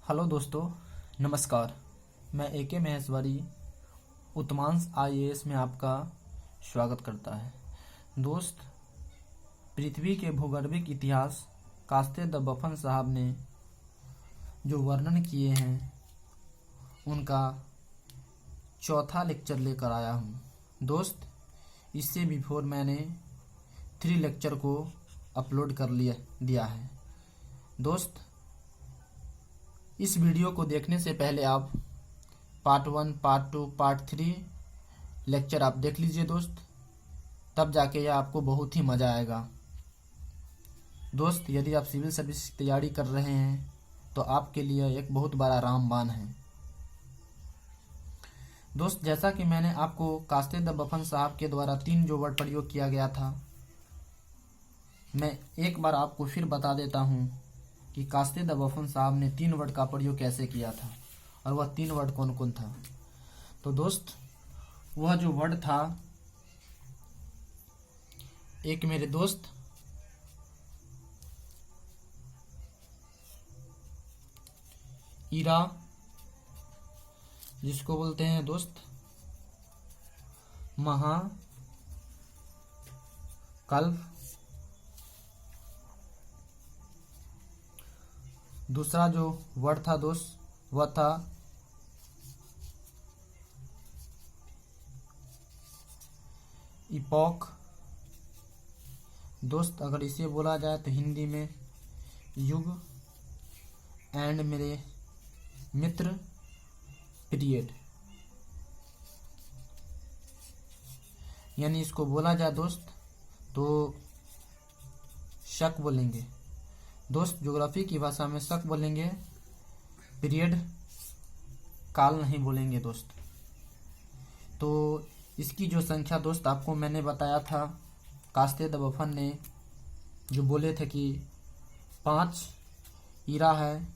Hello दोस्तों, नमस्कार। मैं AK महेश्वरी उत्तमांश IAS में आपका स्वागत करता है। दोस्त, पृथ्वी के भूगर्भिक इतिहास कास्ते द बफन साहब ने जो वर्णन किए हैं उनका चौथा लेक्चर लेकर आया हूँ। दोस्त, इससे बिफोर मैंने 3 लेक्चर को अपलोड कर दिया है। दोस्त, इस वीडियो को देखने से पहले आप पार्ट 1, पार्ट 2, पार्ट 3 लेक्चर आप देख लीजिए दोस्त, तब जाके यह आपको बहुत ही मज़ा आएगा। दोस्त, यदि आप सिविल सर्विस की तैयारी कर रहे हैं तो आपके लिए एक बहुत बड़ा रामबाण है। दोस्त, जैसा कि मैंने आपको कास्ते द बफन साहब के द्वारा 3 जो वर्ड प्रयोग किया गया था, मैं एक बार आपको फिर बता देता हूँ कि कास्ते द बफन साहब ने 3 वर्ड का प्रयोग कैसे किया था और वह 3 वर्ड कौन कौन था। तो दोस्त, वह जो वर्ड था, एक मेरे दोस्त ईरा, जिसको बोलते हैं दोस्त महाकल्प। दूसरा जो वर्ड था दोस्त, वह था इपॉक। दोस्त, अगर इसे बोला जाए तो हिंदी में युग। एंड मेरे मित्र, पीरियड। यानी इसको बोला जाए दोस्त तो शक बोलेंगे दोस्त, ज्योग्राफी की भाषा में शक बोलेंगे, पीरियड काल नहीं बोलेंगे दोस्त। तो इसकी जो संख्या दोस्त आपको मैंने बताया था, कास्ते द बफन ने जो बोले थे कि 5 ईरा है।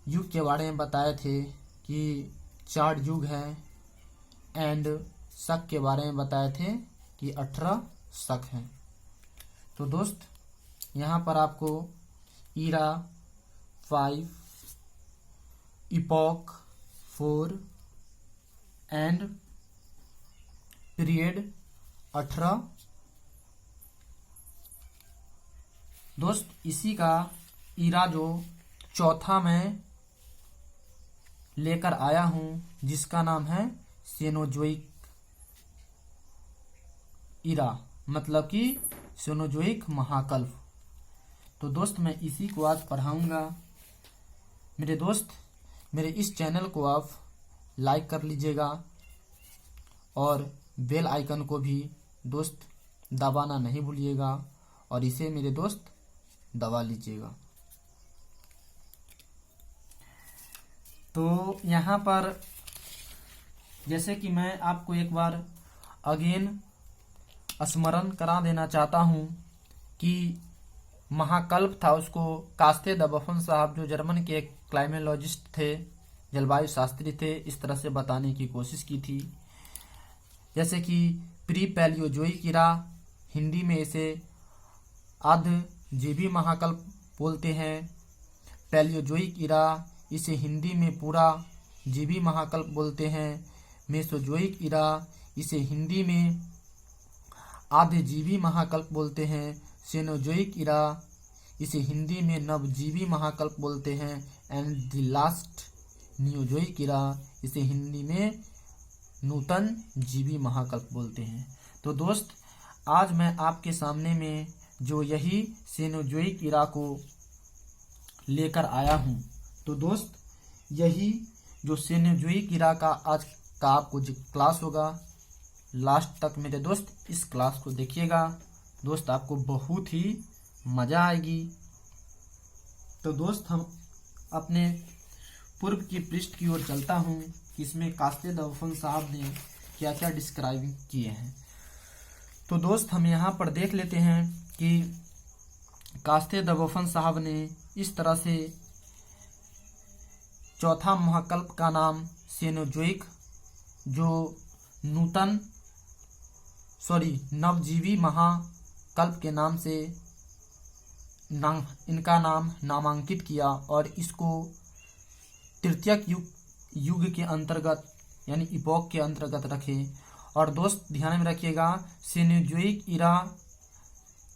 युग के बारे में बताए थे कि 4 युग है। एंड शक के बारे में बताए थे कि 18 शक हैं। तो दोस्त, यहाँ पर आपको ईरा 5, इपॉक 4 एंड पीरियड 18। दोस्त, इसी का ईरा जो चौथा मैं लेकर आया हूँ, जिसका नाम है सेनोजोइक ईरा, मतलब कि सेनोजोइक महाकल्प। तो दोस्त, मैं इसी को आज पढ़ाऊंगा। मेरे दोस्त, मेरे इस चैनल को आप लाइक कर लीजिएगा और बेल आइकन को भी दोस्त दबाना नहीं भूलिएगा और इसे मेरे दोस्त दबा लीजिएगा। तो यहाँ पर जैसे कि मैं आपको एक बार अगेन स्मरण करा देना चाहता हूँ कि महाकल्प था, उसको कास्ते द बफन साहब जो जर्मन के एक क्लाइमेलॉजिस्ट थे, जलवायु शास्त्री थे, इस तरह से बताने की कोशिश की थी। जैसे कि प्री पैलियोजोइक ईरा, हिंदी में इसे आधजीवी महाकल्प बोलते हैं। पैलियोजोइक ईरा, इसे हिंदी में पूरा जीवी महाकल्प बोलते हैं। मेसोजोइक ईरा, इसे हिंदी में आधजीवी महाकल्प बोलते हैं। सेनोजोइक ईरा, इसे हिंदी में नवजीवी महाकल्प बोलते हैं। And the last Neozoic era, इसे हिंदी में नूतन जीवी महाकल्प बोलते हैं। तो दोस्त, आज मैं आपके सामने में जो यही सेनोजोइक ईरा को लेकर आया हूँ, तो दोस्त यही जो सेनोजोइक ईरा का आज का आपको जो क्लास होगा, लास्ट तक मेरे दोस्त इस क्लास को देखिएगा। दोस्त, आपको बहुत ही मज़ा आएगी। तो दोस्त, हम अपने पूर्व की पृष्ठ की ओर चलता हूँ कि इसमें कास्ते द बफन साहब ने क्या क्या डिस्क्राइब किए हैं। तो दोस्त, हम यहाँ पर देख लेते हैं कि कास्ते द बफन साहब ने इस तरह से चौथा महाकल्प का नाम सेनोजोइक, जो नवजीवी महाकल्प के नाम से इनका नाम नामांकित किया और इसको तृतीयक युग के अंतर्गत यानी इपोक के अंतर्गत रखे। और दोस्त ध्यान में रखिएगा, सेनोजोइक इरा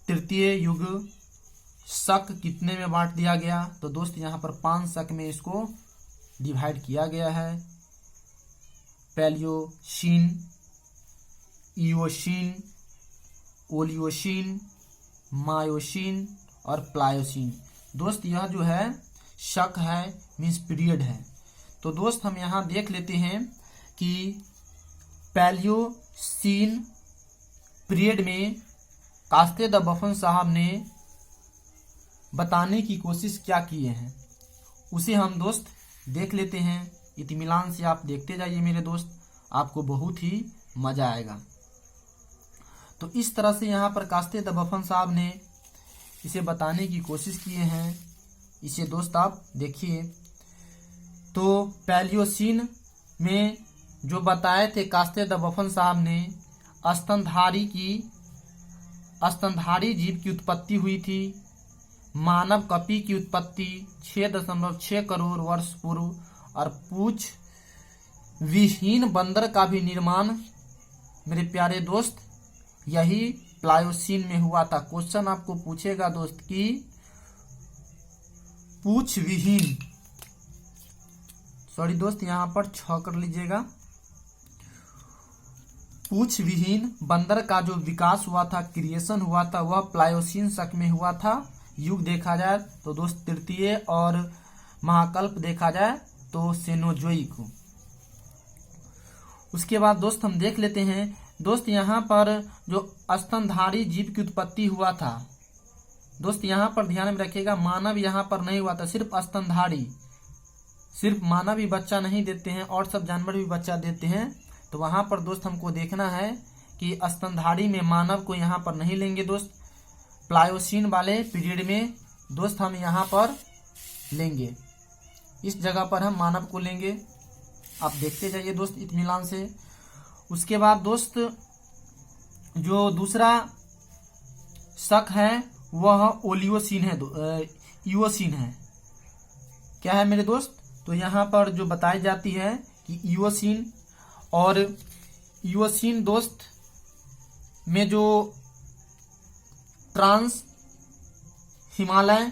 तृतीय युग शक कितने में बांट दिया गया? तो दोस्त यहाँ पर 5 शक में इसको डिवाइड किया गया है। पैलियोसीन, इयोसीन, ओलियोसीन, मायोसीन और प्लायोसीन। दोस्त यह जो है शक है, मीन्स पीरियड है। तो दोस्त हम यहाँ देख लेते हैं कि पैलियोसीन पीरियड में कास्ते द बफन साहब ने बताने की कोशिश क्या किए हैं, उसे हम दोस्त देख लेते हैं। इत्मीनान से आप देखते जाइए मेरे दोस्त, आपको बहुत ही मजा आएगा। तो इस तरह से यहाँ पर कास्ते द बफन साहब ने इसे बताने की कोशिश किए हैं। इसे दोस्त आप देखिए। तो पैलियोसीन में जो बताए थे कास्ते द बफन साहब ने, स्तनधारी जीव की उत्पत्ति हुई थी। मानव कपि की उत्पत्ति 6.6 करोड़ वर्ष पूर्व और पूछ विहीन बंदर का भी निर्माण मेरे प्यारे दोस्त यही प्लायोसीन में हुआ था। क्वेश्चन आपको पूछेगा दोस्त कि पूछ विहीन, सॉरी दोस्त यहाँ पर 6 कर लीजिएगा, पूछ विहीन बंदर का जो विकास हुआ था, क्रिएशन हुआ था, वह प्लायोसीन शक में हुआ था। युग देखा जाए तो दोस्त तृतीय और महाकल्प देखा जाए तो सेनोजोइक। उसके बाद दोस्त हम देख लेते हैं दोस्त यहाँ पर जो स्तनधारी जीव की उत्पत्ति हुआ था। दोस्त यहाँ पर ध्यान में रखिएगा, मानव यहाँ पर नहीं हुआ था, सिर्फ स्तनधारी, सिर्फ मानव ही बच्चा नहीं देते हैं और सब जानवर भी बच्चा देते हैं। तो वहाँ पर दोस्त हमको देखना है कि स्तनधारी में मानव को यहाँ पर नहीं लेंगे दोस्त, प्लायोसीन वाले पीरियड में दोस्त हम यहाँ पर लेंगे, इस जगह पर हम मानव को लेंगे। आप देखते जाइए दोस्त इत्मीनान से। उसके बाद दोस्त जो दूसरा शक है वह ओलियोसीन है, इयोसीन है। क्या है मेरे दोस्त? तो यहाँ पर जो बताई जाती है कि इयोसीन और इयोसीन दोस्त में जो ट्रांस हिमालय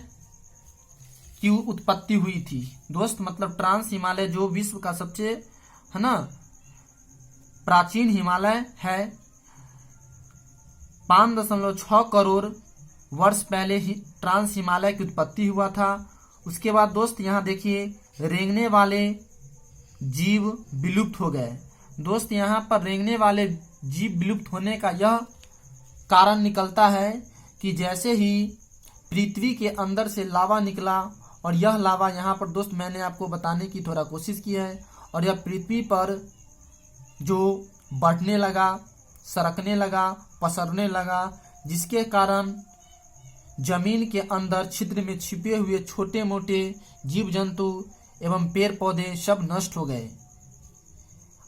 की उत्पत्ति हुई थी दोस्त, मतलब ट्रांस हिमालय जो विश्व का सबसे है ना प्राचीन हिमालय है, 5.6 करोड़ वर्ष पहले ही ट्रांस हिमालय की उत्पत्ति हुआ था। उसके बाद दोस्त यहाँ देखिए, रेंगने वाले जीव विलुप्त हो गए। दोस्त यहाँ पर रेंगने वाले जीव विलुप्त होने का यह कारण निकलता है कि जैसे ही पृथ्वी के अंदर से लावा निकला, और यह लावा यहाँ पर दोस्त मैंने आपको बताने की थोड़ा कोशिश की है, और यह पृथ्वी पर जो बढ़ने लगा, सरकने लगा, पसरने लगा, जिसके कारण जमीन के अंदर छिद्र में छिपे हुए छोटे मोटे जीव जंतु एवं पेड़ पौधे सब नष्ट हो गए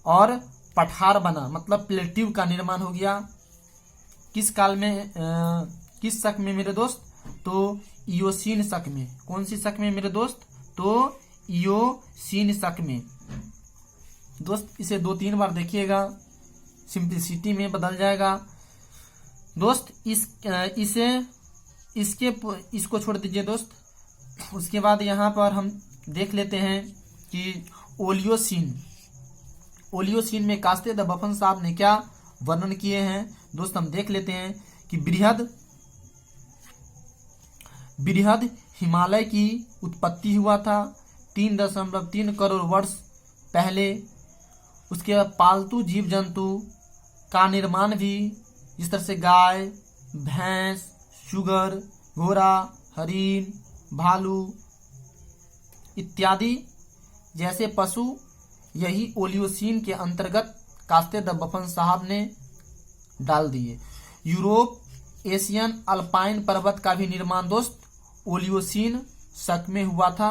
और पठार बना, मतलब प्लेट्यू का निर्माण हो गया। किस काल में, किस शक में मेरे दोस्त? तो इयोसीन शक में। कौन सी शक में मेरे दोस्त? तो इयोसीन शक में। दोस्त इसे 2-3 बार देखिएगा, सिंप्लिसिटी में बदल जाएगा दोस्त। इसको छोड़ दीजिए दोस्त। उसके बाद यहाँ पर हम देख लेते हैं कि ओलियोसीन में कास्ते द बफन साहब ने क्या वर्णन किए हैं दोस्त। हम देख लेते हैं कि बृहद हिमालय की उत्पत्ति हुआ था 3.3 करोड़ वर्ष पहले। उसके बाद पालतू जीव जंतु का निर्माण भी, जिस तरह से गाय, भैंस, सुगर, घोड़ा, हरिन, भालू इत्यादि जैसे पशु, यही ओलियोसीन के अंतर्गत कास्ते द बफन साहब ने डाल दिए। यूरोप एशियन अल्पाइन पर्वत का भी निर्माण दोस्त ओलियोसीन शक में हुआ था।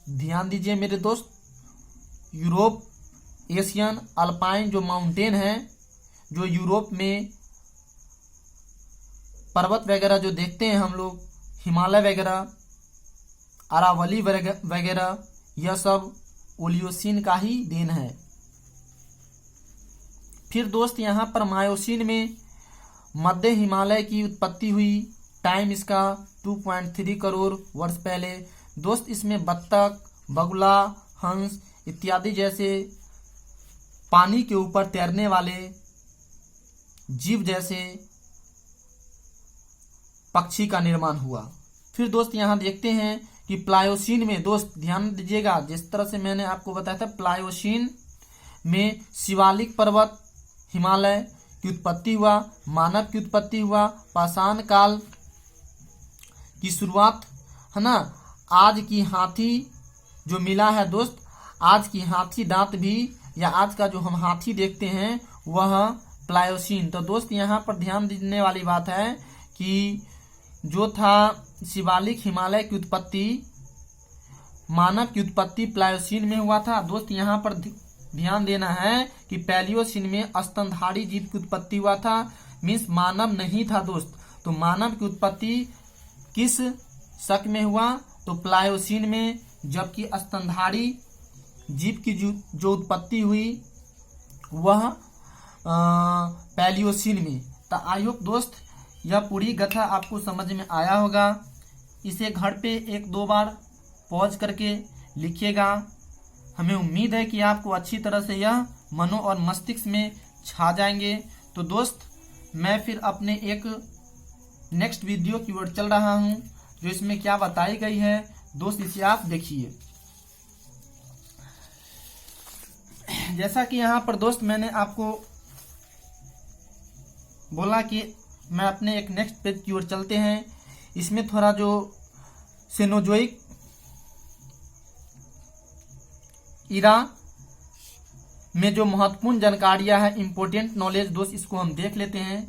ध्यान दीजिए मेरे दोस्त, यूरोप एशियन अल्पाइन जो माउंटेन है, जो यूरोप में पर्वत वगैरह जो देखते हैं हम लोग, हिमालय वगैरह, अरावली वगैरह, यह सब ओलियोसिन का ही देन है। फिर दोस्त यहाँ पर मायोसिन में मध्य हिमालय की उत्पत्ति हुई। टाइम इसका 2.3 करोड़ वर्ष पहले। दोस्त इसमें बत्तख, बगुला, हंस इत्यादि जैसे पानी के ऊपर तैरने वाले जीव जैसे पक्षी का निर्माण हुआ। फिर दोस्त यहाँ देखते हैं कि प्लायोसीन में, दोस्त ध्यान दीजिएगा, जिस तरह से मैंने आपको बताया था, प्लायोसीन में शिवालिक पर्वत हिमालय की उत्पत्ति हुआ, मानव की उत्पत्ति हुआ, पाषाण काल की शुरुआत है ना। आज की हाथी जो मिला है दोस्त, आज की हाथी दांत भी, या आज का जो हम हाथी देखते हैं वह प्लायोसीन। तो दोस्त यहाँ पर ध्यान देने वाली बात है कि जो था शिवालिक हिमालय की उत्पत्ति, मानव की उत्पत्ति प्लायोसीन में हुआ था। दोस्त यहाँ पर ध्यान देना है कि पैलियोसीन में स्तनधारी जीव की उत्पत्ति हुआ था, मीन्स मानव नहीं था दोस्त। तो मानव की उत्पत्ति किस शक में हुआ, तो प्लायोसीन में, जबकि स्तनधारी जीव की जो उत्पत्ति हुई वह पैलियोसीन में। तो आई होप दोस्त यह पूरी कथा आपको समझ में आया होगा। इसे घर पे 1-2 बार पॉज करके लिखिएगा। हमें उम्मीद है कि आपको अच्छी तरह से यह मनो और मस्तिष्क में छा जाएंगे। तो दोस्त मैं फिर अपने एक नेक्स्ट वीडियो की ओर चल रहा हूं, जो इसमें क्या बताई गई है दोस्त, इसे आप देखिए। जैसा कि यहाँ पर दोस्त मैंने आपको बोला कि मैं अपने एक नेक्स्ट पेज की ओर चलते हैं। इसमें थोड़ा जो सेनोजोइक इरा में जो महत्वपूर्ण जानकारियां है, इंपॉर्टेंट नॉलेज दोस्त, इसको हम देख लेते हैं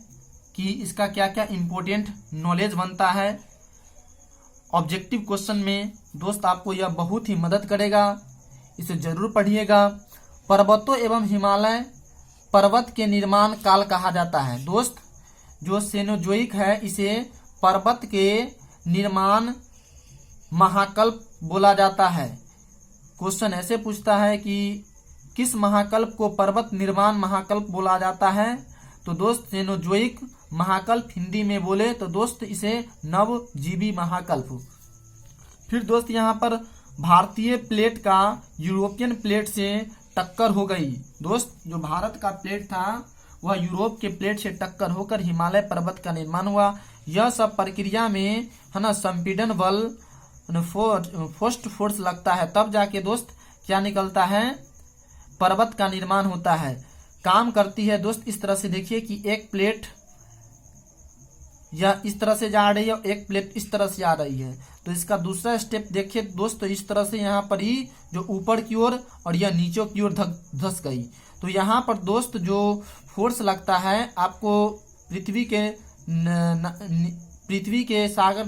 कि इसका क्या क्या इंपॉर्टेंट नॉलेज बनता है। ऑब्जेक्टिव क्वेश्चन में दोस्त आपको यह बहुत ही मदद करेगा, इसे जरूर पढ़िएगा। पर्वतों एवं हिमालय पर्वत के निर्माण काल कहा जाता है दोस्त। जो सेनोजोइक है इसे पर्वत के निर्माण महाकल्प बोला जाता है। क्वेश्चन ऐसे पूछता है कि किस महाकल्प को पर्वत निर्माण महाकल्प बोला जाता है, तो दोस्त सेनोजोइक महाकल्प हिंदी में बोले तो दोस्त इसे नवजीवी महाकल्प। फिर दोस्त यहाँ पर भारतीय प्लेट का यूरोपियन प्लेट से टक्कर हो गई दोस्त। जो भारत का प्लेट था वह यूरोप के प्लेट से टक्कर होकर हिमालय पर्वत का निर्माण हुआ। यह सब प्रक्रिया में है ना संपीड़न बल फर्स्ट फोर्स लगता है, तब जाके दोस्त क्या निकलता है, पर्वत का निर्माण होता है। काम करती है दोस्त इस तरह से, देखिए कि एक प्लेट यह इस तरह से जा रही है और एक प्लेट इस तरह से आ रही है। तो इसका दूसरा स्टेप देखिए दोस्त, तो इस तरह से यहाँ पर ही जो ऊपर की ओर और यह नीचे की ओर धस गई। तो यहाँ पर दोस्त जो फोर्स लगता है आपको पृथ्वी के सागर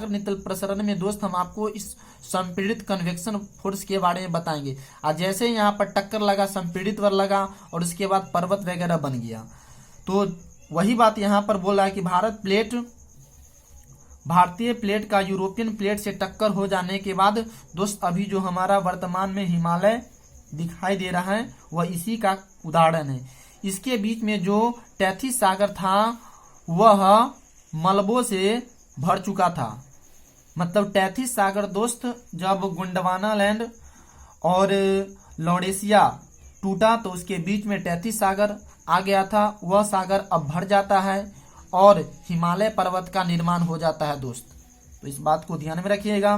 नितल प्रसरण में दोस्त हम आपको इस संपीड़ित कन्वेक्शन फोर्स के बारे में बताएंगे। और जैसे यहाँ पर टक्कर लगा, संपीड़ित बल लगा और उसके बाद पर्वत वगैरह बन गया। तो वही बात यहाँ पर बोला है कि भारतीय प्लेट का यूरोपियन प्लेट से टक्कर हो जाने के बाद दोस्त अभी जो हमारा वर्तमान में हिमालय दिखाई दे रहा है वह इसी का उदाहरण है। इसके बीच में जो टैथिस सागर था वह मलबों से भर चुका था। मतलब टैथिस सागर दोस्त जब गोंडवाना लैंड और लॉरेशिया टूटा तो उसके बीच में टैथिस सागर आ गया था, वह सागर अब भर जाता है और हिमालय पर्वत का निर्माण हो जाता है दोस्त। तो इस बात को ध्यान में रखिएगा।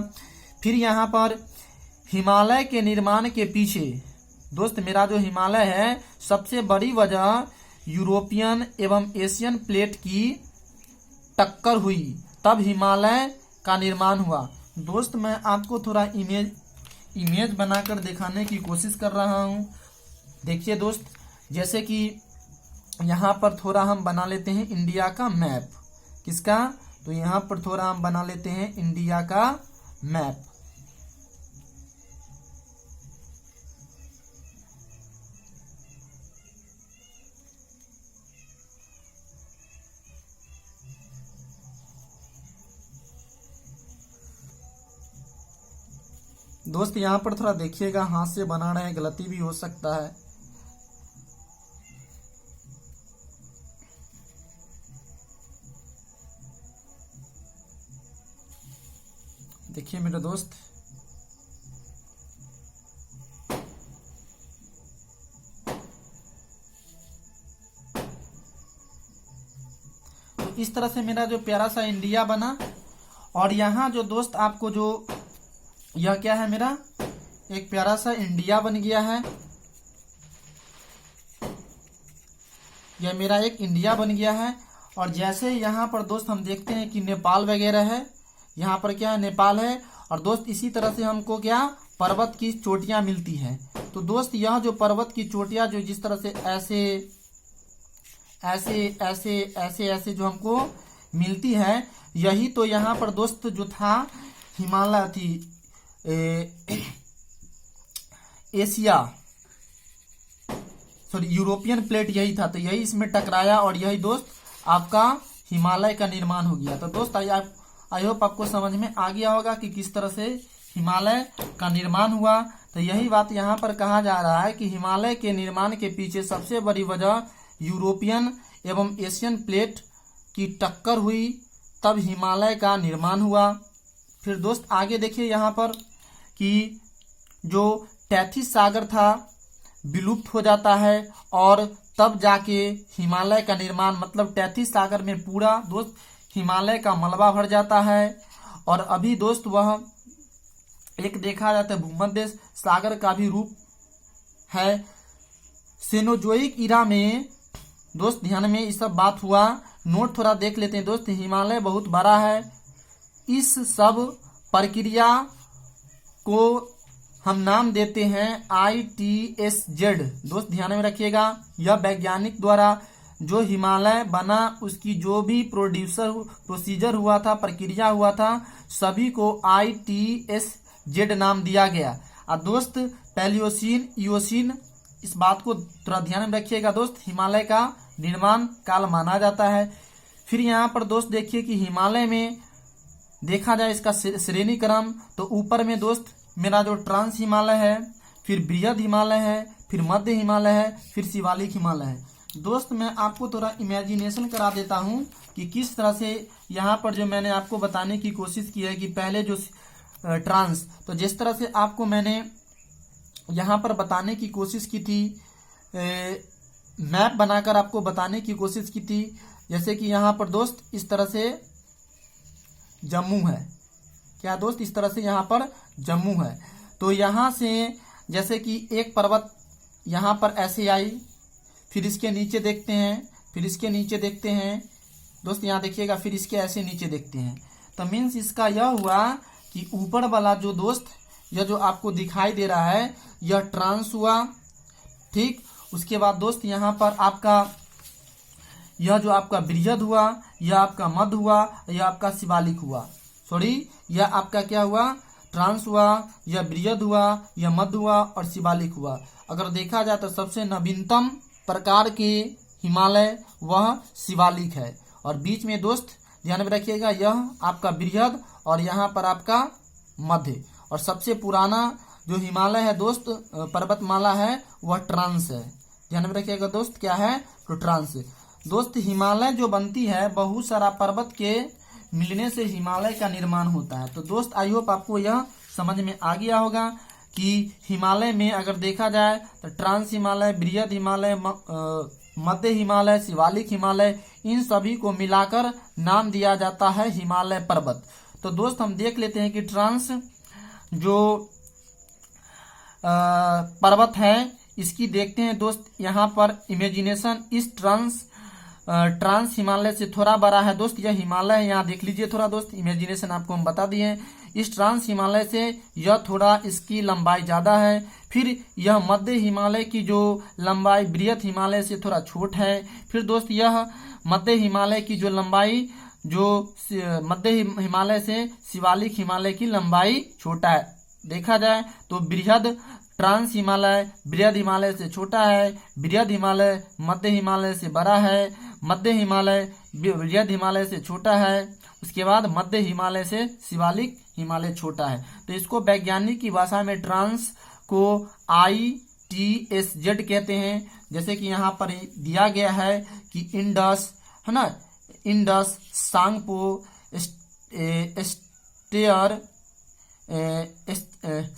फिर यहाँ पर हिमालय के निर्माण के पीछे दोस्त मेरा जो हिमालय है सबसे बड़ी वजह यूरोपियन एवं एशियन प्लेट की टक्कर हुई, तब हिमालय का निर्माण हुआ। दोस्त मैं आपको थोड़ा इमेज बनाकर दिखाने की कोशिश कर रहा हूँ। देखिए दोस्त, जैसे कि यहाँ पर थोड़ा हम बना लेते हैं इंडिया का मैप। किसका? तो यहाँ पर थोड़ा हम बना लेते हैं इंडिया का मैप। दोस्त यहाँ पर थोड़ा देखिएगा, हाथ से बना रहे हैं, गलती भी हो सकता है। देखिए मेरे दोस्त, तो इस तरह से मेरा जो प्यारा सा इंडिया बना। और यहाँ जो दोस्त आपको जो यह क्या है, मेरा एक प्यारा सा इंडिया बन गया है। यह मेरा एक इंडिया बन गया है। और जैसे यहाँ पर दोस्त हम देखते हैं कि नेपाल वगैरह है, यहाँ पर क्या है, नेपाल है। और दोस्त इसी तरह से हमको क्या, पर्वत की चोटियाँ मिलती हैं। तो दोस्त यह जो पर्वत की चोटियाँ जो जिस तरह से ऐसे ऐसे ऐसे ऐसे ऐसे जो हमको मिलती है, यही तो यहाँ पर दोस्त जो था हिमालय थी, एशिया सॉरी यूरोपियन प्लेट यही था। तो यही इसमें टकराया और यही दोस्त आपका हिमालय का निर्माण हो गया। तो दोस्त आई होप आपको समझ में आ गया होगा कि किस तरह से हिमालय का निर्माण हुआ। तो यही बात यहाँ पर कहा जा रहा है कि हिमालय के निर्माण के पीछे सबसे बड़ी वजह यूरोपियन एवं एशियन प्लेट की टक्कर हुई, तब हिमालय का निर्माण हुआ। फिर दोस्त आगे देखिए यहाँ पर कि जो टैथिस सागर था विलुप्त हो जाता है और तब जाके हिमालय का निर्माण, मतलब टैथिस सागर में पूरा दोस्त हिमालय का मलबा भर जाता है। और अभी दोस्त वह एक देखा जाता है भूमध्य सागर का भी रूप है। सेनोजोइक इरा में दोस्त ध्यान में इस सब बात हुआ, नोट थोड़ा देख लेते हैं दोस्त। हिमालय बहुत बड़ा है, इस सब प्रक्रिया को हम नाम देते हैं ITSZ। दोस्त ध्यान में रखिएगा, यह वैज्ञानिक द्वारा जो हिमालय बना उसकी जो भी प्रोसीजर हुआ था, प्रक्रिया हुआ था, सभी को ITSZ नाम दिया गया। और दोस्त पैलियोसीन इयोसीन, इस बात को थोड़ा ध्यान में रखिएगा दोस्त, हिमालय का निर्माण काल माना जाता है। फिर यहाँ पर दोस्त देखिए कि हिमालय में देखा जाए इसका श्रेणी क्रम, तो ऊपर में दोस्त मेरा जो ट्रांस हिमालय है, फिर बृहद हिमालय है, फिर मध्य हिमालय है, फिर शिवालिक हिमालय है। दोस्त मैं आपको थोड़ा इमेजिनेशन करा देता हूँ कि किस तरह से यहाँ पर जो मैंने आपको बताने की कोशिश की है कि पहले जो ट्रांस, तो जिस तरह से आपको मैंने यहाँ पर बताने की कोशिश की थी, मैप बनाकर आपको बताने की कोशिश की थी, जैसे कि यहाँ पर दोस्त इस तरह से जम्मू है, क्या दोस्त, इस तरह से यहाँ पर जम्मू है। तो यहाँ से जैसे कि एक पर्वत यहाँ पर ऐसे आई, फिर इसके नीचे देखते हैं, फिर इसके नीचे देखते हैं दोस्त, यहाँ देखिएगा, फिर इसके ऐसे नीचे देखते हैं। तो मीन्स इसका यह हुआ कि ऊपर वाला जो दोस्त यह जो आपको दिखाई दे रहा है यह ट्रांस हुआ, ठीक। उसके बाद दोस्त यहाँ पर आपका यह जो आपका बृहद हुआ, यह आपका मध्य हुआ, यह आपका शिवालिक हुआ, सॉरी यह आपका क्या हुआ, ट्रांस हुआ, यह बृहद हुआ, यह मध्य हुआ और शिवालिक हुआ। अगर देखा जाए तो सबसे नवीनतम प्रकार के हिमालय वह शिवालिक है। और बीच में दोस्त ध्यान में रखिएगा यह आपका बृहद और यहाँ पर आपका मध्य। और सबसे पुराना जो हिमालय है दोस्त, पर्वतमाला है, वह ट्रांस है। ध्यान में रखिएगा दोस्त, क्या है, तो ट्रांस। दोस्त हिमालय जो बनती है, बहुत सारा पर्वत के मिलने से हिमालय का निर्माण होता है। तो दोस्त आई होप आपको यह समझ में आ गया होगा कि हिमालय में अगर देखा जाए तो ट्रांस हिमालय, बृहद हिमालय, मध्य हिमालय, शिवालिक हिमालय, इन सभी को मिलाकर नाम दिया जाता है हिमालय पर्वत। तो दोस्त हम देख लेते हैं कि ट्रांस जो पर्वत है इसकी देखते हैं दोस्त। यहाँ पर इमेजिनेशन, इस ट्रांस हिमालय से थोड़ा बड़ा है दोस्त, यह हिमालय है, यहाँ देख लीजिए थोड़ा दोस्त, इमेजिनेशन आपको हम बता दिए। इस ट्रांस हिमालय से यह थोड़ा इसकी लंबाई ज़्यादा है। फिर यह मध्य हिमालय की जो लंबाई बृहद हिमालय से थोड़ा छोट है। फिर दोस्त यह मध्य हिमालय की जो लंबाई जो मध्य हिमालय से शिवालिक हिमालय की लंबाई छोटा है। देखा जाए तो बृहद ट्रांस हिमालय बृहद हिमालय से छोटा है, बृहद हिमालय मध्य हिमालय से बड़ा है, मध्य हिमालय बृहद हिमालय से छोटा है। उसके बाद मध्य हिमालय से शिवालिक हिमालय छोटा है। तो इसको वैज्ञानिक की भाषा में ट्रांस को ITSZ कहते हैं। जैसे कि यहाँ पर दिया गया है कि इंडस है ना, इंडस, सांगपो, स्टेयर,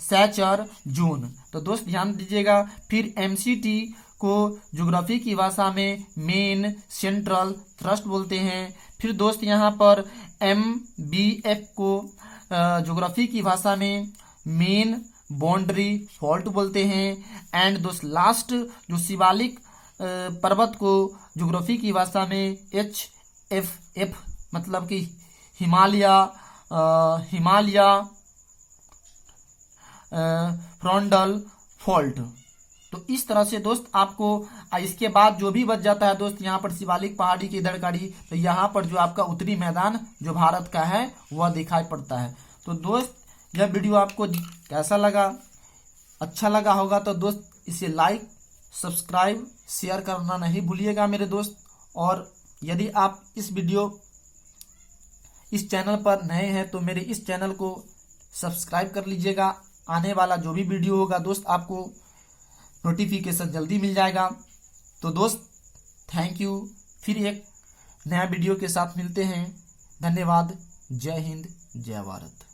सैचर, जून। तो दोस्त ध्यान दीजिएगा। फिर MCT को ज्योग्राफी की भाषा में मेन, सेंट्रल, थ्रस्ट बोलते हैं। फिर दोस्त यहाँ पर MBF को ज्योग्राफी की भाषा में मेन, बाउंड्री, फॉल्ट बोलते हैं। एंड दोस्त लास्ट जो शिवालिक पर्वत को ज्योग्राफी की भाषा में HFF मतलब कि हिमालय फ्रंटल फॉल्ट। तो इस तरह से दोस्त आपको इसके बाद जो भी बच जाता है दोस्त यहाँ पर शिवालिक पहाड़ी की धड़काड़ी, तो यहाँ पर जो आपका उत्तरी मैदान जो भारत का है वह दिखाई पड़ता है। तो दोस्त यह वीडियो आपको कैसा लगा? अच्छा लगा होगा तो दोस्त इसे लाइक, सब्सक्राइब, शेयर करना नहीं भूलिएगा मेरे दोस्त। और यदि आप इस चैनल पर नए हैं तो मेरे इस चैनल को सब्सक्राइब कर लीजिएगा। आने वाला जो भी वीडियो होगा दोस्त आपको नोटिफिकेशन जल्दी मिल जाएगा। तो दोस्त थैंक यू। फिर एक नया वीडियो के साथ मिलते हैं। धन्यवाद। जय हिंद, जय भारत।